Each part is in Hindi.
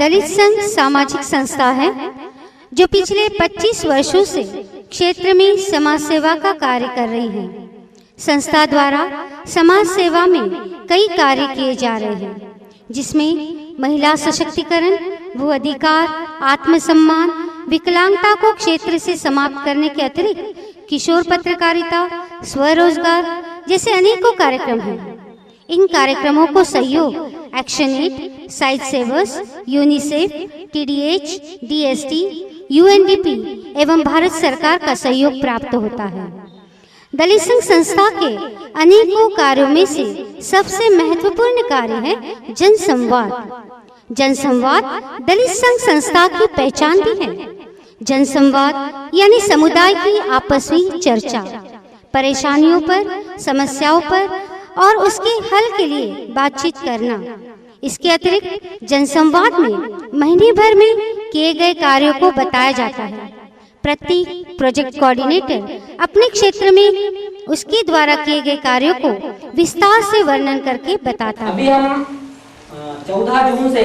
दलित संघ सामाजिक संस्था है जो पिछले 25 वर्षों से क्षेत्र में समाज सेवा का कार्य कर रही है। संस्था द्वारा समाज सेवा में कई कार्य किए जा रहे हैं, जिसमें महिला सशक्तिकरण, भू अधिकार, आत्मसम्मान, विकलांगता को क्षेत्र से समाप्त करने के अतिरिक्त किशोर पत्रकारिता, स्वरोजगार जैसे अनेकों कार्यक्रम हैं। इन कार्यक्रमों को सहयोग action aid, sight savers, UNICEF, TDH, DST, UNDP एवं भारत सरकार का सहयोग प्राप्त होता है। दलित संघ संस्था के अनेकों कार्यों में से सबसे महत्वपूर्ण कार्य है जनसंवाद। जनसंवाद दलित संघ संस्था की पहचान भी है। जनसंवाद यानी समुदाय की आपसी चर्चा, परेशानियों पर, समस्याओं पर और उसके हल के लिए बातचीत करना। इसके अतिरिक्त जनसंवाद में महीने भर में किए गए कार्यों को बताया जाता है। प्रत्येक प्रोजेक्ट कोऑर्डिनेटर अपने क्षेत्र में उसके द्वारा किए गए कार्यों को विस्तार से वर्णन करके बताता है। अभी हम 14 जून से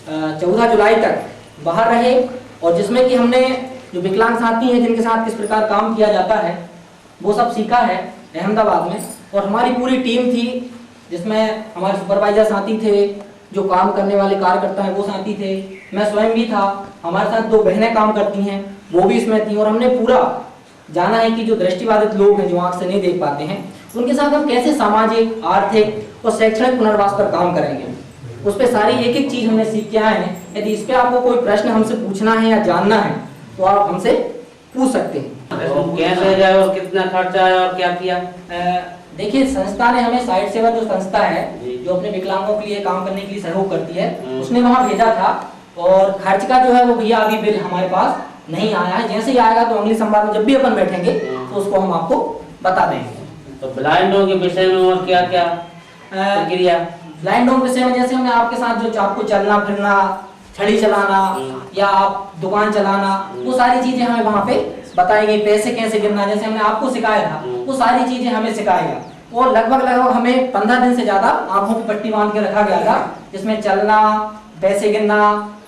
14 जुलाई तक बाहर रहे और जिसमें कि हमने जो विकलांग साथी हैं जिनके साथ किस प्रकार काम किया जाता है वो सब सीखा है अहमदाबाद में। और हमारी पूरी टीम थी जिसमें हमारे सुपरवाइजर साथी थे, जो काम करने वाले कार्यकर्ता हैं वो साथी थे, मैं स्वयं भी था, हमारे साथ 2 बहनें काम करती हैं वो भी इसमें थी। और हमने पूरा जाना है कि जो दृष्टिबाधित लोग हैं जो आंख से नहीं देख पाते हैं उनके साथ हम कैसे सामाजिक, आर्थिक और शैक्षणिक पुनर्वास पर काम करेंगे, उस पर सारी एक एक चीज हमने सीख के आए हैं। यदि इस पे आपको कोई प्रश्न हमसे पूछना है या जानना है तो आप हमसे पूछ सकते हैं। कैसे जाए और कितना खर्चा है और क्या किया? देखिए, संस्था ने हमें साइट सेवा जो संस्था है जो अपने विकलांगों के लिए काम करने के लिए सहयोग करती है उसने वहाँ भेजा था और खर्च का जो है वो भैया अभी बिल हमारे पास नहीं आया है। जैसे ही आएगा तो अगले संवाद में जब भी अपन बैठेंगे तो उसको हम आपको बता देंगे। तो ब्लाइंडों के विषय में और क्या क्या प्रक्रिया? ब्लाइंडों के विषय में जैसे हमने आपके साथ जो आपको चलना फिरना, छड़ी चलाना या आप दुकान चलाना, वो सारी चीजें हमें वहाँ पे बताई गई। पैसे कैसे गिनना जैसे हमने आपको सिखाया था वो सारी चीजें हमें सिखाएगा। और लगभग हमें 15 दिन से ज्यादा आंखों पे पट्टी बांध के रखा गया था, जिसमें चलना, पैसे गिनना,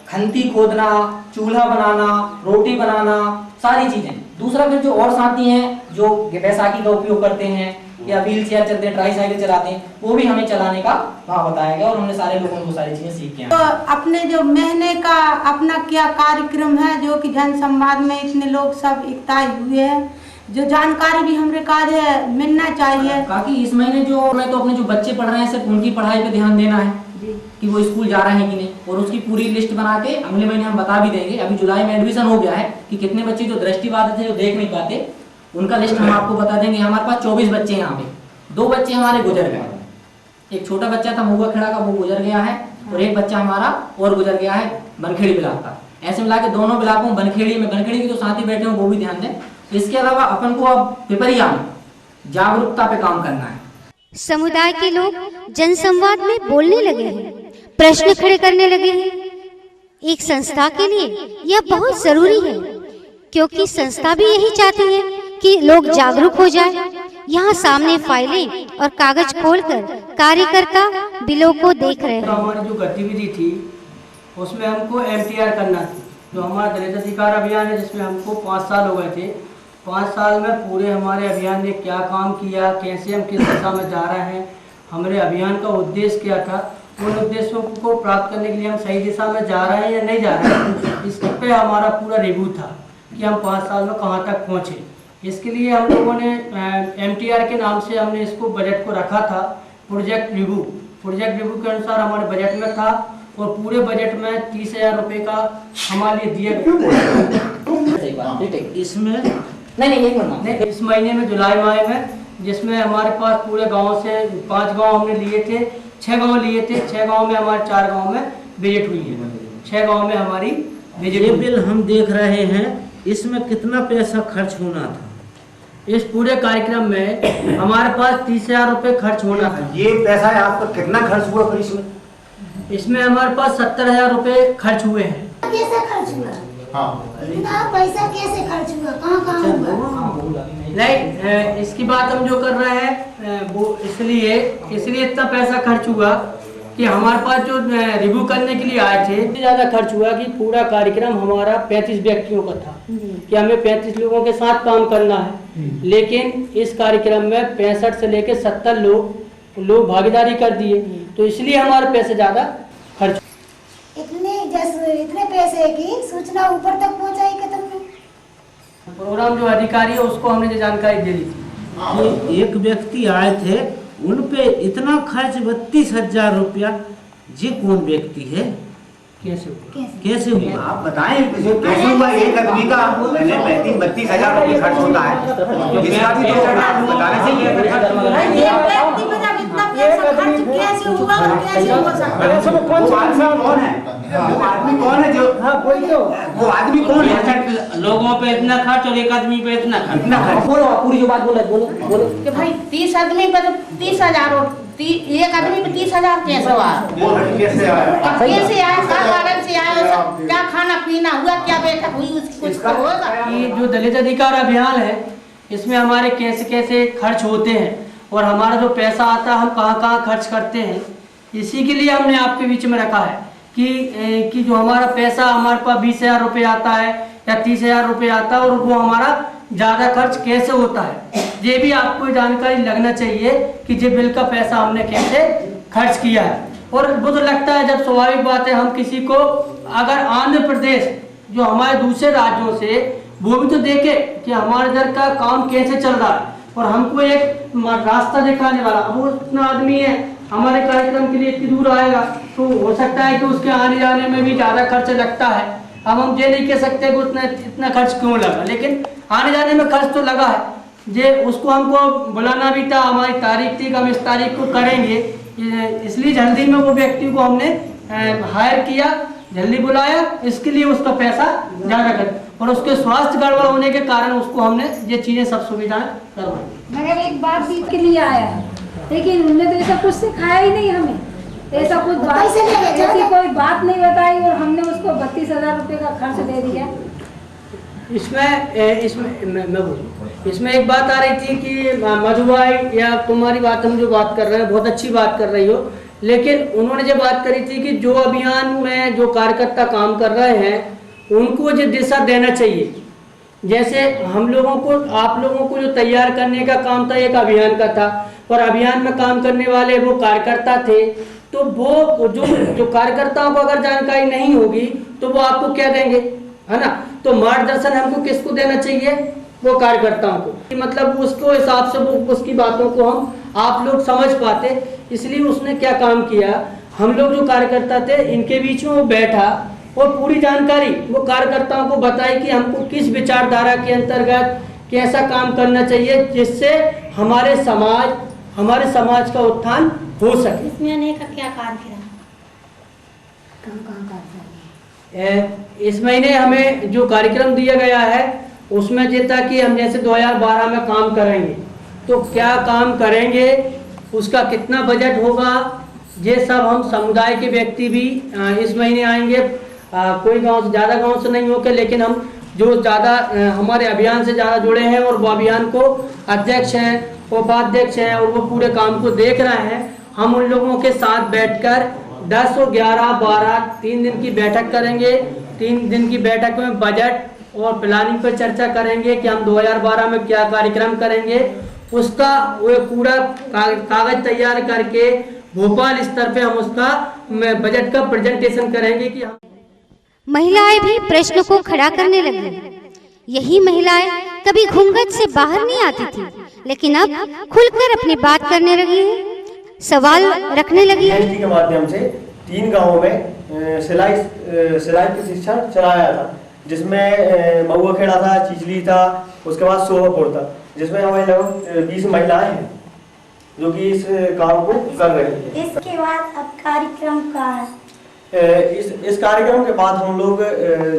खंती खोदना, चूल्हा बनाना, रोटी बनाना, सारी चीजें। दूसरा फिर जो और साथी हैं जो बैसाखी का उपयोग करते हैं या व्हील चेयर चलते हैं, ट्राईसाइकिल चलाते हैं, वो भी हमें चलाने का वहाँ बताया गया और हमने सारे लोगों को सारी चीजें सीख के। तो अपने जो महीने का अपना क्या कार्यक्रम है जो कि जन संवाद में इतने लोग सब इकट्ठा हुए हैं, जो जानकारी भी हमरे कार्य मिलना चाहिए। बाकी इस महीने जो मैं तो अपने जो बच्चे पढ़ रहे हैं सिर्फ उनकी पढ़ाई पे ध्यान देना है कि वो स्कूल जा रहे हैं कि नहीं, और उसकी पूरी लिस्ट बना के अगले महीने हम बता भी देंगे। अभी जुलाई में एडमिशन हो गया है कि कितने बच्चे जो दृष्टिबाधित है जो देख नहीं पाते उनका लिस्ट हम आपको बता देंगे। हमारे पास 24 बच्चे हैं यहाँ पे। 2 बच्चे हमारे गुजर गए, एक छोटा बच्चा था महुआ खेड़ा का वो गुजर गया है और एक बच्चा हमारा और गुजर गया है बनखेड़ी ब्लॉक का। ऐसे मिला के दोनों ब्लॉकों बनखेड़ी के जो साथी बैठे हैं वो भी ध्यान दें। इसके अलावा अपन को अब पिपरिया में जागरूकता पे काम करना है। समुदाय के लोग जनसंवाद में बोलने लगे हैं, प्रश्न खड़े करने लगे हैं। एक संस्था के लिए यह बहुत जरूरी है क्योंकि संस्था भी यही चाहती है कि लोग जागरूक हो जाए। यहाँ सामने फाइलें और कागज खोलकर कार्यकर्ता बिलों को देख रहे हैं। तो हमारी जो गतिविधि थी उसमें हमको MTR करना थी, जो हमारा दलित अधिकार अभियान है जिसमें हमको 5 साल हो गए थे। 5 साल में पूरे हमारे अभियान ने क्या काम किया, कैसे हम किस दिशा में जा रहे हैं, हमारे अभियान का उद्देश्य क्या था, उन उद्देश्यों को प्राप्त करने के लिए हम सही दिशा में जा रहे हैं या नहीं जा रहे हैं, इस पे हमारा पूरा रिव्यू था कि हम 5 साल में कहाँ तक पहुँचे। इसके लिए हम लोगों ने MTR के नाम से हमने इसको बजट को रखा था प्रोजेक्ट रिव्यू के अनुसार हमारे बजट में था और पूरे बजट में 30,000 रुपये का हमारे लिए दिया गया। इसमें नहीं इस महीने में जुलाई माह में जिसमें हमारे पास पूरे गांव से 5 गांव हमने लिए थे, 6 गांव लिए थे। 6 गांव में हमारे 4 गांव में विजिट हुई है, 6 गांव में हमारी विजिट। बिल हम देख रहे हैं, इसमें कितना पैसा खर्च होना था? इस पूरे कार्यक्रम में हमारे पास 30,000 रुपये खर्च होना था। ये पैसा है आपका कितना खर्च हुआ फिर इसमें? इसमें हमारे पास 70,000 रुपये खर्च हुए हैं। कैसे खर्च हुआ? इतना पैसा कैसे खर्च हुआ, कहाँ हुआ? इसकी बात हम जो कर रहे हैं वो इसलिए इतना पैसा खर्च हुआ कि हमारे पास जो रिव्यू करने के लिए आए थे, इतनी ज़्यादा खर्च हुआ कि पूरा कार्यक्रम हमारा 35 व्यक्तियों का था कि हमें 35 लोगों के साथ काम करना है, लेकिन इस कार्यक्रम में 65 से लेकर 70 लोग भागीदारी कर दिए, तो इसलिए हमारे पैसे ज़्यादा खर्च। इतने पैसे की सूचना ऊपर तक पहुंचाई कि तुमने? प्रोग्राम जो अधिकारी है उसको हमने जो जानकारी दे दी थी कि एक व्यक्ति आए थे, उन पे इतना खर्च 32,000 रुपया, ये कौन व्यक्ति है, कैसे हुआ? आप बताएं कैसे हुआ? एक आदमी का पहले 32,000 रुपये खर्च होता है, इसका भी तो बताना चाहिए। वो आदमी कौन है जो वो आदमी कौन है? लोगों पे इतना खर्च और एक आदमी पे इतना खर्च। बोलो पूरी जो बात बोलो कि भाई 30 आदमी पे तो 30,000 और एक आदमी पे 30,000 कैसे हुआ? कैसे आए? कारण से आए, क्या खाना पीना हुआ, क्या बैठक हुई, कुछ तो होगा। कि जो दलित अधिकार अभियान है, इसमें हमारे कैसे कैसे खर्च होते हैं और हमारा जो पैसा आता है हम कहाँ कहाँ खर्च करते हैं, इसी के लिए हमने आपके बीच में रखा है कि जो हमारा पैसा हमारे पास 20,000 रुपये आता है या 30,000 रुपये आता है और वो हमारा ज़्यादा खर्च कैसे होता है, ये भी आपको जानकारी लगना चाहिए कि ये बिल का पैसा हमने कैसे खर्च किया है। और वो तो लगता है जब स्वाभाविक बात है, हम किसी को अगर आंध्र प्रदेश जो हमारे दूसरे राज्यों से वो भी तो देखे कि हमारे इधर का काम कैसे चल रहा है और हमको एक रास्ता दिखाने वाला, अब वो इतना आदमी है हमारे कार्यक्रम के लिए इतनी दूर आएगा तो हो सकता है कि उसके आने जाने में भी ज़्यादा खर्च लगता है। अब हम ये नहीं कह सकते कि इतना खर्च क्यों लगा, लेकिन आने जाने में खर्च तो लगा है। ये उसको हमको बुलाना भी था, हमारी तारीख थी कि हम इस तारीख को करेंगे, इसलिए जल्दी में वो व्यक्ति को हमने हायर किया, जल्दी बुलाया, इसके लिए उसका पैसा ज़्यादा कर और उसके स्वास्थ्य गड़बड़ होने के कारण उसको हमने ये चीज़ें सब सुविधाएं करवाई। मगर एक बातचीत के लिए आया है, लेकिन उन्होंने तो ऐसा कुछ सिखाया ही नहीं हमें, ऐसा कुछ बात ऐसी कोई बात नहीं बताई और हमने उसको 32,000 रुपये का खर्च दे दिया। इसमें एक बात आ रही थी कि मधुबाई या तुम्हारी बात हम जो बात कर रहे हैं बहुत अच्छी बात कर रही हो, लेकिन उन्होंने जो बात करी थी कि जो अभियान में जो कार्यकर्ता काम कर रहे हैं उनको जो दिशा देना चाहिए, जैसे हम लोगों को आप लोगों को जो तैयार करने का काम था एक अभियान का था और अभियान में काम करने वाले वो कार्यकर्ता थे, तो वो जो कार्यकर्ताओं को अगर जानकारी नहीं होगी तो वो आपको क्या देंगे, है ना। तो मार्गदर्शन हमको किसको देना चाहिए, वो कार्यकर्ताओं को, मतलब उसको हिसाब से वो उसकी बातों को हम आप लोग समझ पाते। इसलिए उसने क्या काम किया, हम लोग जो कार्यकर्ता थे इनके बीच में वो बैठा और पूरी जानकारी वो कार्यकर्ताओं को बताई कि हमको किस विचारधारा के अंतर्गत कैसा काम करना चाहिए जिससे हमारे समाज का उत्थान हो सके। इसमें आने का क्या कार्यक्रम? इस महीने हमें जो कार्यक्रम दिया गया है उसमें ये था कि हम जैसे 2012 में काम करेंगे तो क्या काम करेंगे, उसका कितना बजट होगा, ये सब हम समुदाय के व्यक्ति भी इस महीने आएंगे। कोई गांव से ज़्यादा गांव से नहीं होकर, लेकिन हम जो ज़्यादा हमारे अभियान से ज़्यादा जुड़े हैं और वो अभियान को अध्यक्ष हैं, उपाध्यक्ष हैं और वो पूरे काम को देख रहे हैं, हम उन लोगों के साथ बैठकर 10 और 11, 12 3 दिन की बैठक करेंगे। 3 दिन की बैठक में बजट और प्लानिंग पर चर्चा करेंगे कि हम 2012 में क्या कार्यक्रम करेंगे। उसका वो पूरा कागज तैयार करके भोपाल स्तर पे हम उसका बजट का प्रेजेंटेशन करेंगे कि हम। महिलाएं भी प्रश्न को खड़ा करने लगी। यही महिलाएं कभी घूंघट से बाहर नहीं आती थी, लेकिन अब खुलकर अपनी बात करने लगी है, सवाल रखने लगी है। के माध्यम से 3 गांवों में सिलाई प्रशिक्षण चलाया था, जिसमें महुआ खेड़ा था, चिचली था, उसके बाद सोहापुर था, जिसमें हमारे लगभग 20 महिलाएं हैं जो कि इस काम को कर रही हैं। इसके बाद अब कार्यक्रम का इस कार्यक्रम के बाद हम लोग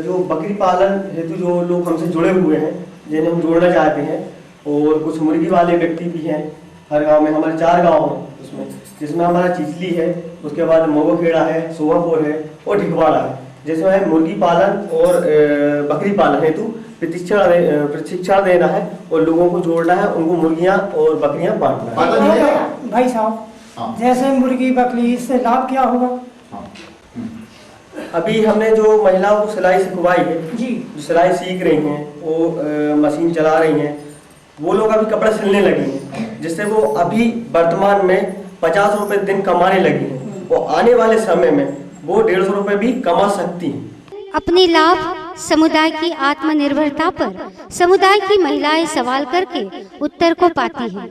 जो बकरी पालन हेतु जो लोग हमसे जुड़े हुए हैं, जिन्हें हम जोड़ना चाहते हैं, और कुछ मुर्गी वाले व्यक्ति भी हैं हर गांव में। हमारे 4 गांव हैं उसमें, जिसमें हमारा चिचली है, उसके बाद महुआ खेड़ा है, सोहापुर है और ढिकवाड़ा है, जिसमें मुर्गी पालन और बकरी पालन हेतु प्रशिक्षण देना है और लोगों को जोड़ना है, उनको मुर्गियां और बकरियां बांटना है। भाई साहब जैसे मुर्गी बकरी, इससे लाभ क्या होगा? अभी हमने जो महिलाओं को सिलाई सिखवाई है जी, जो सिलाई सीख रही हैं, वो मशीन चला रही हैं, वो लोग अभी कपड़े सिलने लगी हैं, जिससे वो अभी वर्तमान में 50 रुपए दिन कमाने लगी हैं। वो आने वाले समय में वो 150 रुपए भी कमा सकती हैं। अपने लाभ, समुदाय की आत्मनिर्भरता पर समुदाय की महिलाएं सवाल करके उत्तर को पाती हैं।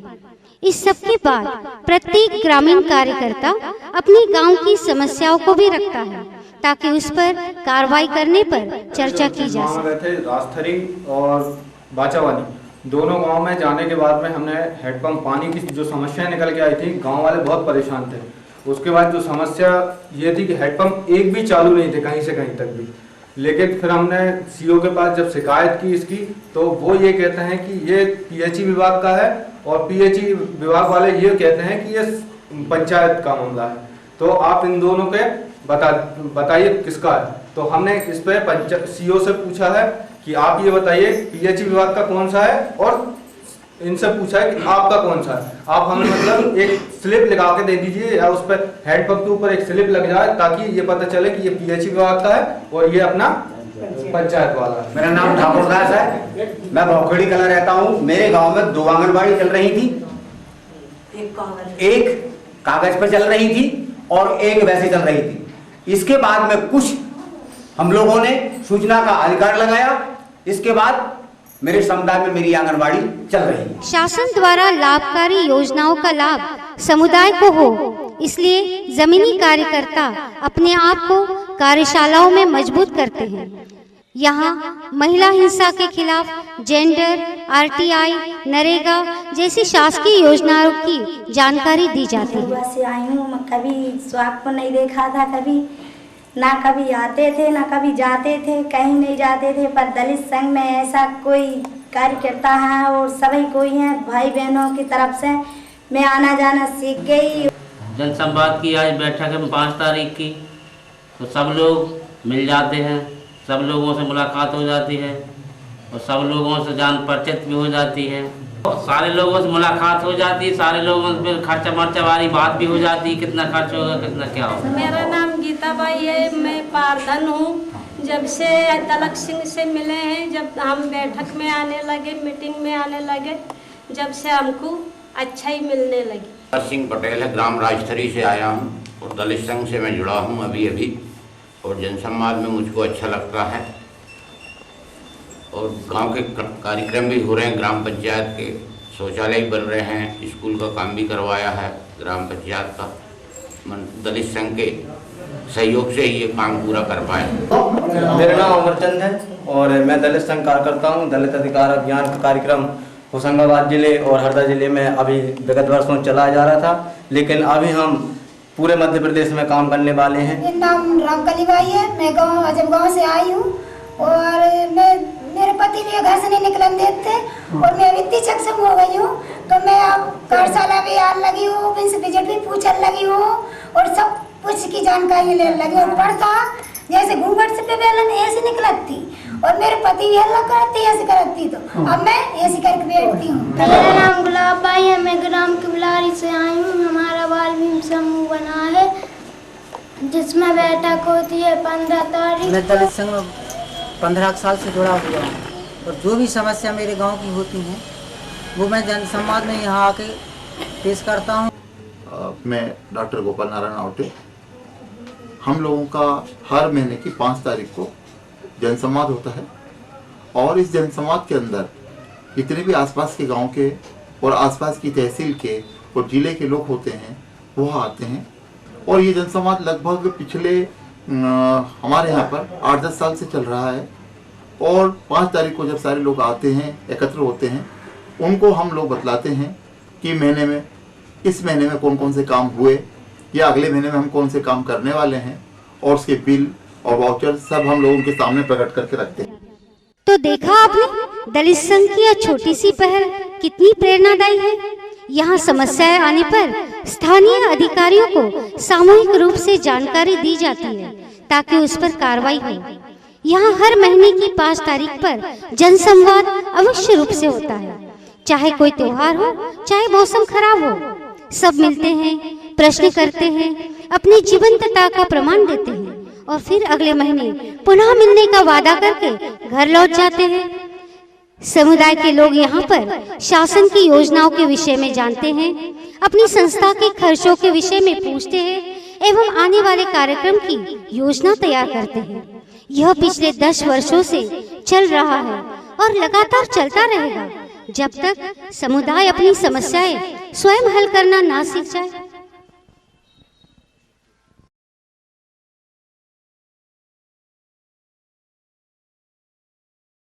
इस सब के बाद प्रत्येक ग्रामीण कार्यकर्ता अपनी गांव की समस्याओं को भी रखता है ताकि उस पर कार्रवाई करने पर चर्चा की जा सके। थे रास्थरी और बाचावानी दोनों गांव में जाने के बाद में हमने हैंडपंप पानी की जो समस्याएं निकल के आई थी, गांव वाले बहुत परेशान थे। उसके बाद जो समस्या ये थी कि हैंडपंप एक भी चालू नहीं थे कहीं से कहीं तक भी। लेकिन फिर हमने सीओ के पास जब शिकायत की इसकी, तो वो ये कहते हैं कि ये पीएचई विभाग का है और पीएचई विभाग वाले ये कहते हैं कि ये पंचायत का मामला है। तो आप इन दोनों के बताइए किसका है। तो हमने इस पे सीओ से पूछा है कि आप ये बताइए पीएचई विभाग का कौन सा है, और इनसे पूछा है कि आपका कौन सा है। आप हमें मतलब एक स्लिप लगा के दे दीजिए या उस पर हैंडपंप के ऊपर एक स्लिप लग जाए ताकि ये पता चले कि ये पीएचई विभाग का है और ये अपना पंचायत वाला है। मेरा नाम ठाकुर दास है, मैं भौखड़ी कला रहता हूँ। मेरे गांव में 2 आंगनबाड़ी चल रही थी, एक कागज पर चल रही थी और एक वैसे चल रही थी। इसके बाद में कुछ हम लोगों ने सूचना का अधिकार लगाया, इसके बाद मेरे समुदाय में मेरी आंगनबाड़ी चल रही है। शासन द्वारा लाभकारी योजनाओं का लाभ समुदाय को हो, इसलिए जमीनी कार्यकर्ता अपने आप को कार्यशालाओं में मजबूत करते हैं। यहाँ महिला हिंसा के खिलाफ जेंडर, आरटीआई, नरेगा जैसी शासकीय योजनाओं की जानकारी दी जाती है। से आई हूँ, कभी स्वास्थ्य को नहीं देखा था, कभी ना कभी आते थे ना कभी जाते थे, कहीं नहीं जाते थे। पर दलित संघ में ऐसा कोई कार्यकर्ता है और सभी कोई है भाई बहनों की तरफ से मैं आना जाना सीख गई। जनसंवाद की आज बैठक है 5 तारीख की, तो सब लोग मिल जाते हैं, सब लोगों से मुलाकात हो जाती है और सब लोगों से जान परिचित भी हो जाती है। सारे लोगों से मुलाकात हो जाती है, सारे लोगों से फिर खर्चा मर्चा वाली बात भी हो जाती है, कितना खर्च होगा कितना क्या होगा। मेरा नाम गीता बाई है, मैं पारधन हूँ। जब से तलक सिंह से मिले हैं, जब हम बैठक में आने लगे, मीटिंग में आने लगे, जब से हमको अच्छा ही मिलने लगी। सिंह पटेल है, ग्राम राजस्थरी से आया हूँ और दलित संघ से मैं जुड़ा हूँ अभी और जनसंवाद में मुझको अच्छा लगता है और गांव के कार्यक्रम भी हो रहे हैं। ग्राम पंचायत के शौचालय बन रहे हैं, स्कूल का काम भी करवाया है ग्राम पंचायत का। दलित संघ के सहयोग से ही ये काम पूरा कर पाए। मेरा नाम अमरचंद है और मैं दलित संघ कार्यकर्ता हूँ। दलित अधिकार अभियान का कार्यक्रम होशंगाबाद जिले और हरदा जिले में अभी विगत वर्षों चलाया जा रहा था, लेकिन अभी हम पूरे मध्य प्रदेश में काम करने वाले हैं। मेरा नाम रामकली बाई है, मैं गाँव से आई हूँ और मेरे पति भी घर से नहीं निकलने देते और मैं अभी इतनी सक्षम हो गई हूँ, तो मैं अब कार्यशाला भी आने लगी हूँ, विजिट भी पूछने लगी हूँ और सब कुछ की जानकारी लेने लगी हूँ। पढ़ता जैसे घूंघट से बेलन ऐसे निकलती और मेरे पति भी हल्ला करते ऐसे करती, तो अब मैं ऐसे करके बैठती हूँ। मेरा नाम गुलाब बाई है, मैं ग्राम किबलारी से आई हूँ। हमारा बाल भीम समूह बना है जिसमें बैठक होती है 15 तारीख। मैं दलित संघ में 15 साल से जुड़ा हुआ हूँ और जो भी समस्या मेरे गांव की होती हैं वो मैं जनसंवाद में यहाँ आके पेश करता हूँ। मैं डॉक्टर गोपाल नारायण आवटे। हम लोगों का हर महीने की 5 तारीख को जनसंवाद होता है और इस जनसंवाद के अंदर जितने भी आसपास के गांव के और आसपास की तहसील के और जिले के लोग होते हैं वो आते हैं और ये जनसंवाद लगभग पिछले हमारे यहाँ पर 8-10 साल से चल रहा है और 5 तारीख को जब सारे लोग आते हैं, एकत्र होते हैं, उनको हम लोग बतलाते हैं कि इस महीने में कौन कौन से काम हुए या अगले महीने में हम कौन से काम करने वाले हैं और उसके बिल और वाउचर सब हम लोगों के सामने प्रकट करके रखते हैं। तो देखा आपने दलित संघ की यह छोटी सी पहल कितनी प्रेरणादायी है। यहाँ समस्याएं आने पर स्थानीय अधिकारियों को सामूहिक रूप से जानकारी दी जाती है ताकि उस पर कार्रवाई हो। यहाँ हर महीने की 5 तारीख पर जनसंवाद अवश्य रूप से होता है। चाहे कोई त्योहार हो, चाहे मौसम खराब हो, सब मिलते हैं, प्रश्न करते हैं, अपनी जीवंतता का प्रमाण देते हैं और फिर अगले महीने पुनः मिलने का वादा करके घर लौट जाते हैं। समुदाय के लोग यहाँ पर शासन की योजनाओं के विषय में जानते हैं, अपनी संस्था के खर्चों के विषय में पूछते हैं एवं आने वाले कार्यक्रम की योजना तैयार करते हैं। यह पिछले 10 वर्षों से चल रहा है और लगातार चलता रहेगा जब तक समुदाय अपनी समस्याएं स्वयं हल करना ना सीख जाए।